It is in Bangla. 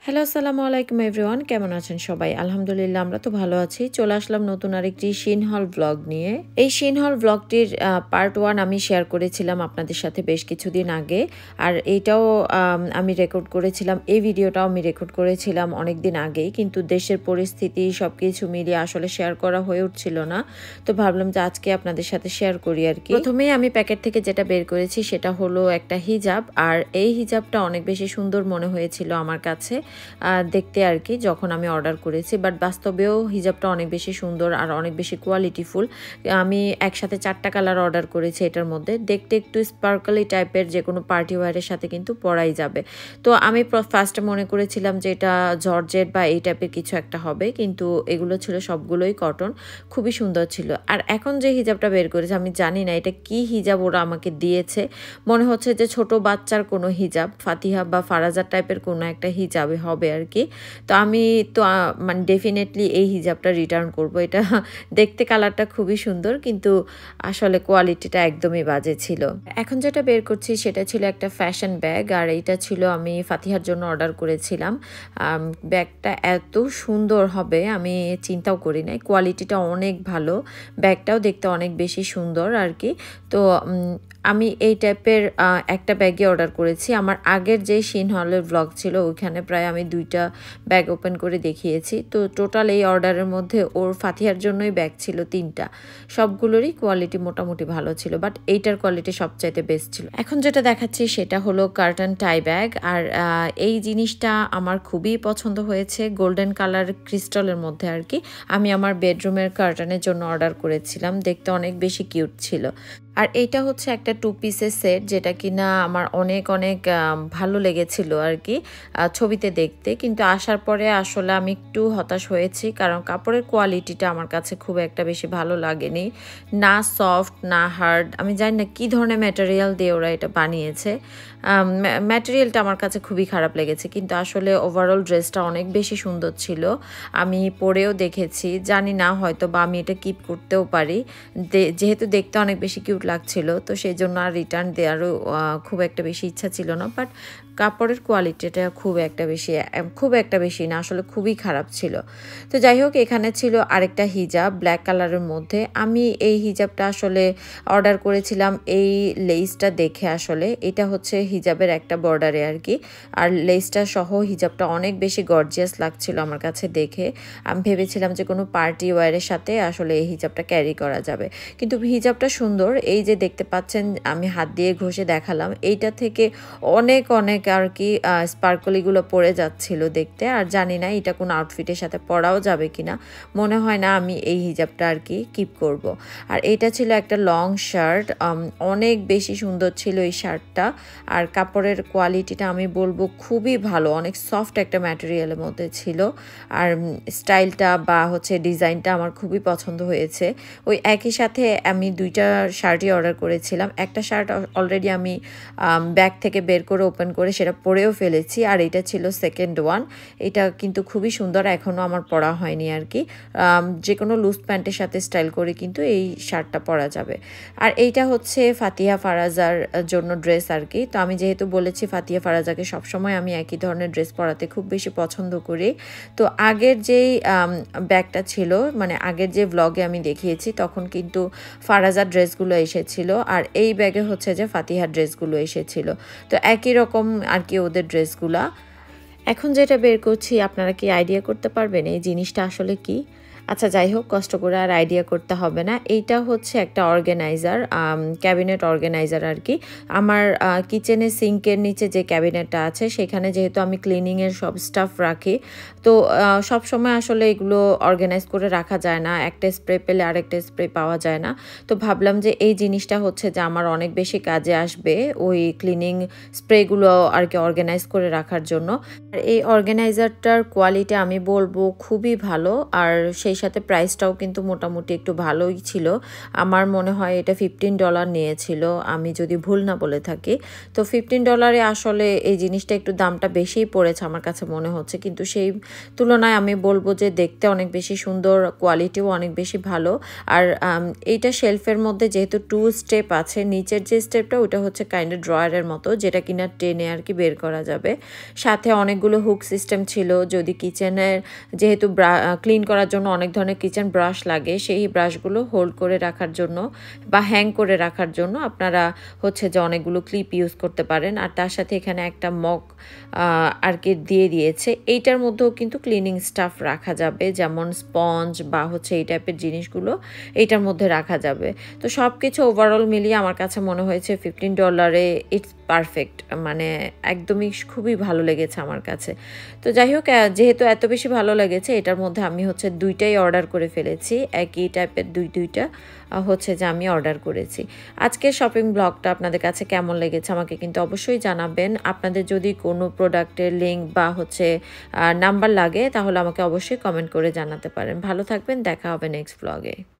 হ্যালো আসসালামু আলাইকুম এভরিওয়ান, কেমন আছেন সবাই? আলহামদুলিল্লাহ আমরা তো ভালো আছি। চলে আসলাম নতুন আরেকটি শিন হল ব্লগ নিয়ে। এই শিন হল ব্লগটির পার্ট 1 আমি শেয়ার করেছিলাম আপনাদের সাথে বেশ কিছুদিন আগে। আর এইটাও আমি রেকর্ড করেছিলাম, এই ভিডিওটাও আমি রেকর্ড করেছিলাম অনেক দিন আগেই, কিন্তু দেশের পরিস্থিতি সব কিছু মিলিয়ে আসলে শেয়ার করা হয়ে উঠছিল না। তো ভাবলাম যে আজকে আপনাদের সাথে শেয়ার করি আর কি। প্রথমেই আমি প্যাকেট থেকে যেটা বের করেছি সেটা হলো একটা হিজাব। আর এই হিজাবটা অনেক বেশি সুন্দর মনে হয়েছিল আমার কাছে দেখতে আর কি, যখন আমি অর্ডার করেছি। বাট বাস্তবেও হিজাবটা অনেক বেশি সুন্দর আর অনেক বেশি কোয়ালিটিফুল। আমি একসাথে 4টা কালার অর্ডার করেছি। এটার মধ্যে দেখতে একটু স্পার্কলি টাইপের, যে কোনো পার্টি ওয়ারের সাথে কিন্তু পরাই যাবে। তো আমি ফার্স্টে মনে করেছিলাম যে এটা জর্জেট বা এই টাইপের কিছু একটা হবে, কিন্তু এগুলো ছিল সবগুলোই কটন, খুবই সুন্দর ছিল। আর এখন যে হিজাবটা বের করেছে আমি জানি না এটা কি হিজাব ওরা আমাকে দিয়েছে, মনে হচ্ছে যে ছোট বাচ্চার কোনো হিজাব, ফাতিহা বা ফারাজার টাইপের কোনো একটা হিজাবে হবে আর কি। তো আমি তো মানে ডেফিনেটলি এই হিজাবটা রিটার্ন করব। এটা দেখতে কালারটা খুবই সুন্দর, কিন্তু আসলে কোয়ালিটিটা একদমই বাজে ছিল। এখন যেটা বের করছি সেটা ছিল একটা ফ্যাশন ব্যাগ, আর এইটা ছিল আমি ফাতিহার জন্য অর্ডার করেছিলাম। ব্যাগটা এত সুন্দর হবে আমি চিন্তাও করি নাই, কোয়ালিটিটা অনেক ভালো, ব্যাগটাও দেখতে অনেক বেশি সুন্দর আর কি। তো আমি এই টাইপের একটা ব্যাগে অর্ডার করেছি। আমার আগের যে শিন হলের ব্লগ ছিল ওইখানে প্রায় আমি 2টা ব্যাগ ওপেন করে দেখিয়েছি। তো টোটাল এই অর্ডারের মধ্যে ওর ফাতিহার জন্যই ব্যাগ ছিল 3টা, সবগুলোরই কোয়ালিটি মোটামুটি ভালো ছিল, বাট এইটার কোয়ালিটি সবচাইতে বেস্ট ছিল। এখন যেটা দেখাচ্ছি সেটা হলো কার্টন টাই ব্যাগ। আর এই জিনিসটা আমার খুবই পছন্দ হয়েছে, গোল্ডেন কালার ক্রিস্টালের মধ্যে আর কি। আমি আমার বেডরুমের কার্টনের জন্য অর্ডার করেছিলাম, দেখতে অনেক বেশি কিউট ছিল। আর এইটা হচ্ছে একটা 2 পিসের সেট, যেটা কিনা আমার অনেক ভালো লেগেছিল আর কি ছবিতে দেখতে, কিন্তু আসার পরে আসলে আমি একটু হতাশ হয়েছি, কারণ কাপড়ের কোয়ালিটিটা আমার কাছে খুব একটা বেশি ভালো লাগেনি, না সফট না হার্ড। আমি জানি না কী ধরনের ম্যাটেরিয়াল দিয়ে ওরা এটা বানিয়েছে, ম্যাটেরিয়ালটা আমার কাছে খুবই খারাপ লেগেছে। কিন্তু আসলে ওভারঅল ড্রেসটা অনেক বেশি সুন্দর ছিল, আমি পরেও দেখেছি, জানি না হয়তো বা আমি এটা কিপ করতেও পারি, যেহেতু দেখতে অনেক বেশি কিউট লাগছিল। তো সেই জন্য আর রিটার্ন দেওয়ারও খুব একটা বেশি ইচ্ছা ছিল না। বাট কাপড়ের কোয়ালিটিটা খুব একটা বেশি না, আসলে খুবই খারাপ ছিল। তো যাই হোক, এখানে ছিল আরেকটা হিজাব ব্ল্যাক কালারের মধ্যে। আমি এই হিজাবটা আসলে অর্ডার করেছিলাম এই লেসটা দেখে, আসলে এটা হচ্ছে হিজাবের একটা বর্ডারে আর কি। আর লেসটা সহ হিজাবটা অনেক বেশি গর্জিয়াস লাগছিল আমার কাছে দেখে। আমি ভেবেছিলাম যে কোনো পার্টি ওয়ারের সাথে আসলে এই হিজাবটা ক্যারি করা যাবে, কিন্তু হিজাবটা সুন্দর। এই যে দেখতে পাচ্ছেন আমি হাত দিয়ে ঘষে দেখালাম, এইটা থেকে অনেক আর কি স্পার্কলিগুলো পড়ে যাচ্ছিল দেখতে। আর জানি না এটা কোন আউটফিটের সাথে পরাও যাবে কিনা, মনে হয় না আমি এই হিজাবটা আর কি কিপ করব। আর এটা ছিল একটা লং শার্ট, অনেক বেশি সুন্দর ছিল এই শার্টটা। আর কাপড়ের কোয়ালিটিটা আমি বলবো খুবই ভালো, অনেক সফট একটা ম্যাটেরিয়ালের মধ্যে ছিল। আর স্টাইলটা বা হচ্ছে ডিজাইনটা আমার খুবই পছন্দ হয়েছে। ওই একই সাথে আমি 2টা শার্টই অর্ডার করেছিলাম। একটা শার্ট অলরেডি আমি ব্যাগ থেকে বের করে ওপেন করে সেটা পরেও ফেলেছি, আর এটা ছিল সেকেন্ড ওয়ান। এটা কিন্তু খুবই সুন্দর, এখনও আমার পরা হয়নি আর কি। যে কোনো লুজ প্যান্টের সাথে স্টাইল করে কিন্তু এই শার্টটা পরা যাবে। আর এইটা হচ্ছে ফাতিহা ফারাজার জন্য ড্রেস আর কি। তো আমি যেহেতু বলেছি ফাতিহা ফারাজাকে সবসময় আমি একই ধরনের ড্রেস পরাতে খুব বেশি পছন্দ করি। তো আগের যেই ব্যাগটা ছিল, মানে আগের যে ব্লগে আমি দেখিয়েছি, তখন কিন্তু ফারাজার ড্রেসগুলো এসেছিল, আর এই ব্যাগে হচ্ছে যে ফাতিহার ড্রেসগুলো এসেছিল। তো একই রকম আর কি ওদের ড্রেসগুলা। এখন যেটা বের করছি আপনারা কি আইডিয়া করতে পারবেন এই জিনিসটা আসলে কি? আচ্ছা যাই হোক, কষ্ট করে আর আইডিয়া করতে হবে না। এইটা হচ্ছে একটা অর্গানাইজার, ক্যাবিনেট অর্গানাইজার আর কি। আমার কিচেনের সিঙ্কের নিচে যে ক্যাবিনেটটা আছে সেখানে যেহেতু আমি ক্লিনিংয়ের সব স্টাফ রাখি, তো সব সময় আসলে এগুলো অর্গানাইজ করে রাখা যায় না, একটা স্প্রে পেলে আরেকটা স্প্রে পাওয়া যায় না। তো ভাবলাম যে এই জিনিসটা হচ্ছে যে আমার অনেক বেশি কাজে আসবে ওই ক্লিনিং স্প্রেগুলো আর কি অর্গানাইজ করে রাখার জন্য। আর এই অর্গানাইজারটার কোয়ালিটি আমি বলবো খুবই ভালো, আর সেই সাথে প্রাইসটাও কিন্তু মোটামুটি একটু ভালোই ছিল। আমার মনে হয় এটা $15 নিয়েছিল, আমি যদি ভুল না বলে থাকি। তো $15 আসলে এই জিনিসটা একটু দামটা বেশিই পড়েছে আমার কাছে মনে হচ্ছে, কিন্তু সেই তুলনায় আমি বলবো যে দেখতে অনেক বেশি সুন্দর, কোয়ালিটিও অনেক বেশি ভালো। আর এইটা শেলফের মধ্যে যেহেতু 2 স্টেপ আছে, নিচের যে স্টেপটা ওটা হচ্ছে কাইন্ড অফ ড্রয়ারের মতো, যেটা কিনা টেনে আর কি বের করা যাবে। সাথে অনেকগুলো হুক সিস্টেম ছিল, যদি কিচেনের যেহেতু ক্লিন করার জন্য অনেক ধরনের কিচেন ব্রাশ লাগে, সেই ব্রাশগুলো হোল্ড করে রাখার জন্য বা হ্যাং করে রাখার জন্য আপনারা হচ্ছে যে অনেকগুলো ক্লিপ ইউজ করতে পারেন। আর তার সাথে এখানে একটা মগ আর কি দিয়ে দিয়েছে। এইটার মধ্যেও কিন্তু ক্লিনিং স্টাফ রাখা যাবে, যেমন স্পঞ্জ বা হচ্ছে এই টাইপের জিনিসগুলো এইটার মধ্যে রাখা যাবে। তো সব কিছু ওভারঅল মিলিয়ে আমার কাছে মনে হয়েছে $15 ইটস পারফেক্ট, মানে একদমই খুবই ভালো লেগেছে আমার কাছে। তো যাই হোক, যেহেতু এত বেশি ভালো লেগেছে, এটার মধ্যে আমি হচ্ছে 2টাই অর্ডার করে ফেলেছি, একই টাইপের দুইটা হচ্ছে যে আমি অর্ডার করেছি। আজকের শপিং ব্লগটা আপনাদের কাছে কেমন লেগেছে আমাকে কিন্তু অবশ্যই জানাবেন। আপনাদের যদি কোনো প্রোডাক্টের লিঙ্ক বা হচ্ছে নাম্বার লাগে তাহলে আমাকে অবশ্যই কমেন্ট করে জানাতে পারেন। ভালো থাকবেন, দেখা হবে নেক্সট ব্লগে।